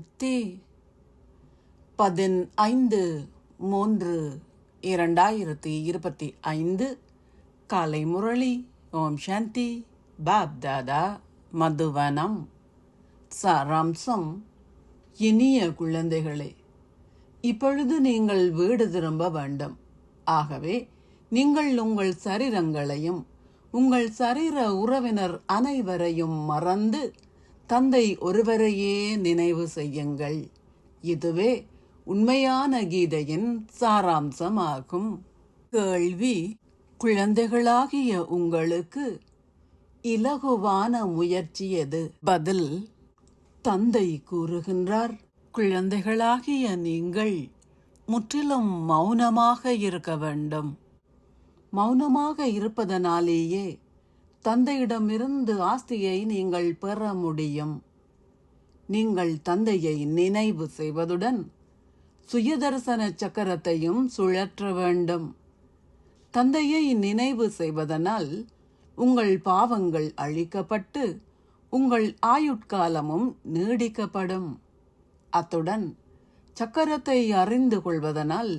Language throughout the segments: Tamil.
சாந்தி. 15/3/2025 காலை முரளி. ஓம் சாந்தி. பாப் தாதா மதுவனம். சாராம்சம். இனிய குழந்தைகளே, இப்பொழுது நீங்கள் வீடு திரும்ப வேண்டும். ஆகவே நீங்கள் உங்கள் சரீரங்களையும் உங்கள் சரீர உறவினர் அனைவரையும் மறந்து தந்தை ஒருவரையே நினைவு செய்யுங்கள். இதுவே உண்மையான கீதையின் சாராம்சமாகும். கேள்வி: குழந்தைகளாகிய உங்களுக்கு இலகுவான முயற்சி எது? பதில்: தந்தை கூறுகின்றார், குழந்தைகளாகிய நீங்கள் முற்றிலும் மௌனமாக இருக்க வேண்டும். மௌனமாக இருப்பதனாலேயே தந்தையிடமிருந்து ஆஸ்தியை நீங்கள் பெற முடியும். நீங்கள் தந்தையை நினைவு செய்வதுடன் சுயதர்சன சக்கரத்தையும் சுழற்ற வேண்டும். தந்தையை நினைவு செய்வதனால் உங்கள் பாவங்கள் அழிக்கப்பட்டு உங்கள் ஆயுட்காலமும் நீடிக்கப்படும். அத்துடன் சக்கரத்தை அறிந்து கொள்வதனால்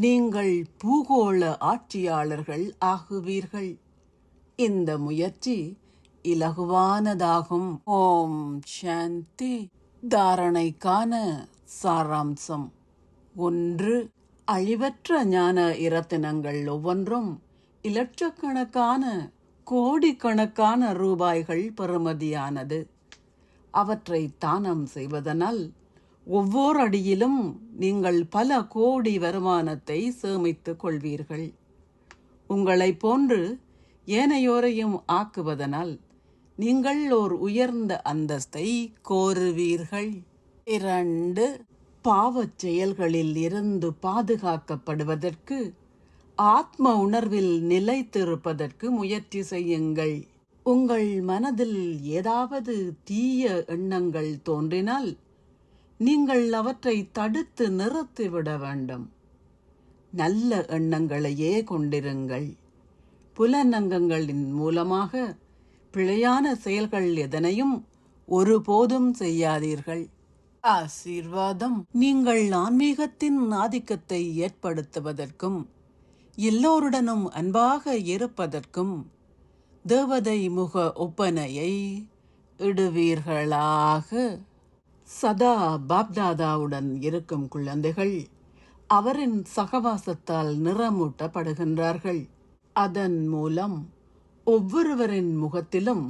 நீங்கள் பூகோள ஆட்சியாளர்கள் ஆகுவீர்கள். இந்த முயற்சி இலகுவானதாகும். ஓம் சாந்தி. தாரணைக்கான சாராம்சம். 1. அழிவற்ற ஞான இரத்தினங்கள் ஒவ்வொன்றும் இலட்சக்கணக்கான கோடிக்கணக்கான ரூபாய்கள் பெறுமதியானது. அவற்றை தானம் செய்வதனால் ஒவ்வொரு அடியிலும் நீங்கள் பல கோடி வருமானத்தை சேமித்துக் கொள்வீர்கள். உங்களைப் போன்று ஏனையோரையும் ஆக்குவதனால் நீங்கள் ஓர் உயர்ந்த அந்தஸ்தை கோருவீர்கள். 2. பாவச் செயல்களில் இருந்து பாதுகாக்கப்படுவதற்கு ஆத்ம உணர்வில் நிலைத்திருப்பதற்கு முயற்சி செய்யுங்கள். உங்கள் மனதில் ஏதாவது தீய எண்ணங்கள் தோன்றினால் நீங்கள் அவற்றை தடுத்து நிறுத்திவிட வேண்டும். நல்ல எண்ணங்களையே கொண்டிருங்கள். புலனங்கங்களின் மூலமாக பிழையான செயல்கள் எதனையும் ஒருபோதும் செய்யாதீர்கள். ஆசீர்வாதம். நீங்கள் ஆன்மீகத்தின் ஆதிக்கத்தை ஏற்படுத்துவதற்கும் எல்லோருடனும் அன்பாக இருப்பதற்கும் தேவதை முக ஒப்பனையை இடுவீர்களாக. சதா பாப்தாதாவுடன் இருக்கும் குழந்தைகள் அவரின் சகவாசத்தால் நிறமூட்டப்படுகின்றார்கள். அதன் மூலம் ஒவ்வொருவரின் முகத்திலும்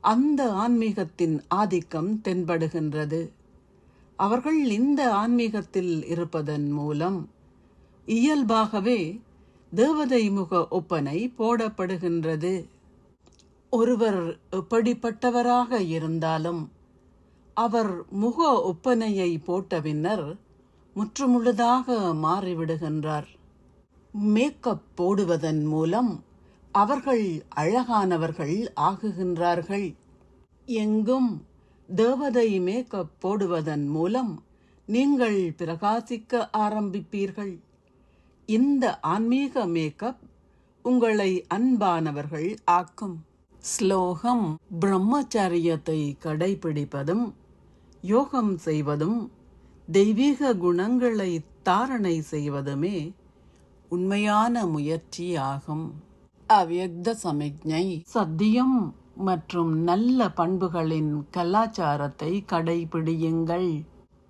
அந்த ஆன்மீகத்தின் ஆதிக்கம் தென்படுகின்றது. அவர்கள் இந்த ஆன்மீகத்தில் இருப்பதன் மூலம் இயல்பாகவே தேவதை முக ஒப்பனை போடப்படுகின்றது. ஒருவர் எப்படிப்பட்டவராக இருந்தாலும் அவர் முக ஒப்பனையை போட்ட பின்னர் முற்றுமுழுதாக மாறிவிடுகின்றார். மேக்கப் போடுவதன் மூலம் அவர்கள் அழகானவர்கள் ஆகுகின்றார்கள். எங்கும் தேவதை மேக்கப் போடுவதன் மூலம் நீங்கள் பிரகாசிக்க ஆரம்பிப்பீர்கள். இந்த ஆன்மீக மேக்கப் உங்களை அன்பானவர்கள் ஆக்கும். ஸ்லோகம். பிரம்மச்சரியத்தை கடைபிடிப்பதும் யோகம் செய்வதும் தெய்வீக குணங்களை தாரணை செய்வதுமே உண்மையான முயற்சியாகும். அவ்யக்த சமிக்ஞை. சத்தியம் மற்றும் நல்ல பண்புகளின் கலாச்சாரத்தை கடைபிடியுங்கள்.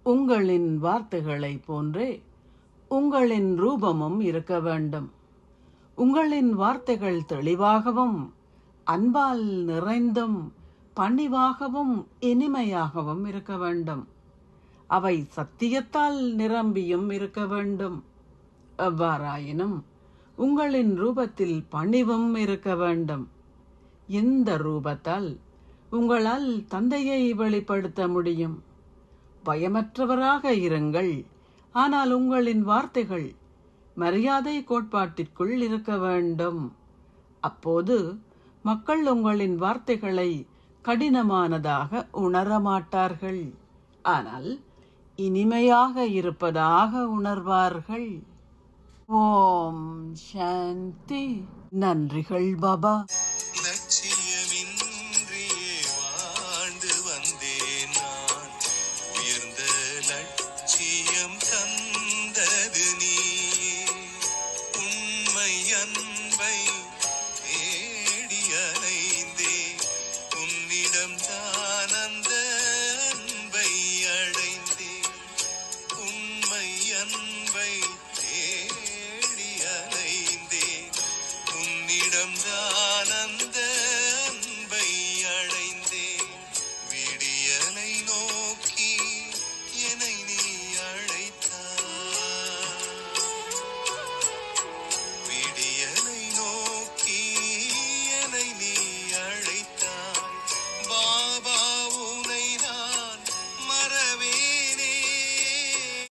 உங்களின் வார்த்தைகளை போன்றே உங்களின் ரூபமும் இருக்க வேண்டும். உங்களின் வார்த்தைகள் தெளிவாகவும் அன்பால் நிறைந்தும் பணிவாகவும் இனிமையாகவும் இருக்க வேண்டும். அவை சத்தியத்தால் நிரம்பியும் இருக்க வேண்டும். எவ்வாறாயினும் உங்களின் ரூபத்தில் பணிவும் இருக்க வேண்டும். இந்த ரூபத்தால் உங்களால் தந்தையை வெளிப்படுத்த முடியும். பயமற்றவராக இருங்கள், ஆனால் உங்களின் வார்த்தைகள் மரியாதை கோட்பாட்டிற்குள் இருக்க வேண்டும். அப்போது மக்கள் உங்களின் வார்த்தைகளை கடினமானதாக உணரமாட்டார்கள், ஆனால் இனிமையாக இருப்பதாக உணர்வார்கள். ஓம் சாந்தி. நன்றிகள் பாபா. லட்சியமின்றியே வாழ்ந்து வந்தேன் நான். உயர்ந்த லட்சியம் தந்த